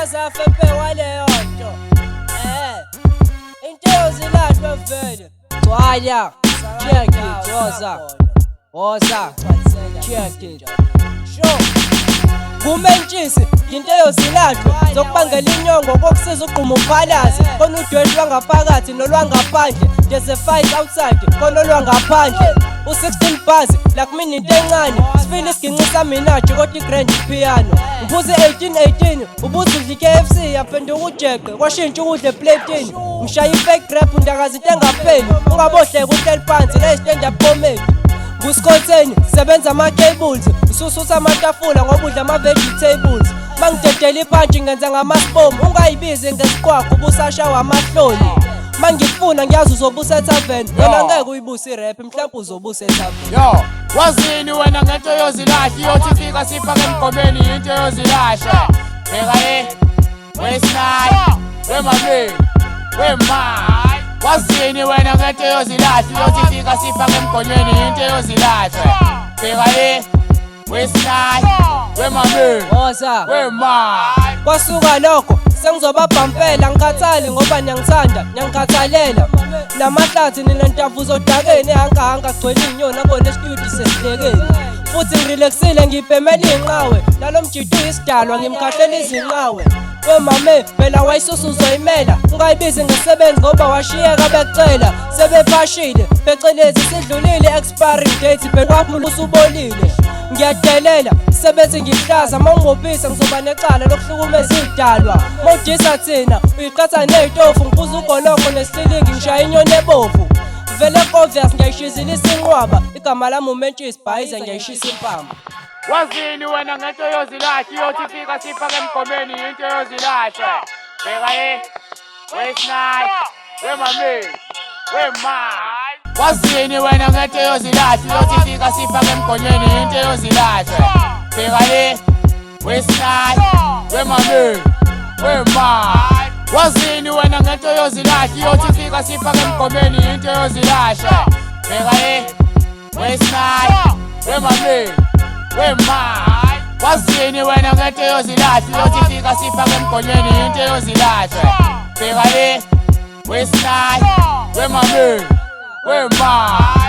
Wazafepe waleyo nto into yozilahlwa vele Twaya check it woza check it sure Kumentshisi into yozilahlwa zokubangela inyongo kokusiza ugquma uphalaze khona udwethu lwangaphakathi nolwangaphandle there's a fight outside khona olwangaphandle u16 bars like mina into encane sifile isiginqisa mina nje kodwa igrand piano ngibuze 18 ubuze udla KFC yaphenduka ujeqe kwashintsha ukudla eplatini ngishaya ifake rap ndakazi into engapheli ungabohleke uhleli phansi la stand up comedy Nguskotheni sebenza ama-cables usususa amatafula ngoba udla ama-vegetables mangidedela iphantshi ngenza ngama-spom ungayibizi ngesiqwaqo ubusashawa amahloni mangifuna ngiyazi uzobusa ethaveni wena ngeke uyibuse irap mhlawumbe uzobusa ethaveni yo wazini wena ngento yozilahla iyothi ifika sifake emgomeni into yozilahla bheka wesinayi wemameni wemali wazini wena ngento yozilahla iyothi ifika sifake emgonyweni into yozilahla bheka wesinayi wemameni wemali kwasuka lokho sengizobabhampela ngikhathali ngoba niyangithanda niyangikhathalela namahlathi ninentavuzo odakeni ehangahanga gcwele inyoni abone studio sesidekeni futhi ngirelaxile ngibhemela inqawe nalo mjito uyisidalwa ngimkhahlela izinqawe wemame phela wayisusa uzoyimela ungayibizi ngesebenzi ngoba washiyeka becela sebephashile phecelezi sidlulile expiring date bekwaphi usubolile ngiyadelela sebethi ngihlaza mawungopisa ngizoba necala lokuhlukumeza idalwa mawudisa thina uyiqatha nezitofu ngibuza ugolongo nesilingi ngishaya inyoni ebovu vele obvious ngiyayishizila isinqwaba igama lami umentshisi bhayize ngiyayishisa impama wazini wena ngento yozilahla iyothi ifika sifake emgomeni into yozilahla bheka wesinayi wemameni wemali wazini wena ngento yozilahla iyothi ifika sifake emgonyweni into yozilahla bheka wesinayi wemameni wemali wazini wena ngento yozilahla iyothi ifika sifake emgomeni into yozilahla bheka wesinayi wemameni wemali wazini wena ngento yozilahla iyothi ifika sifake emgonyweni into yozilahla bheka wesinayi wemameni wemali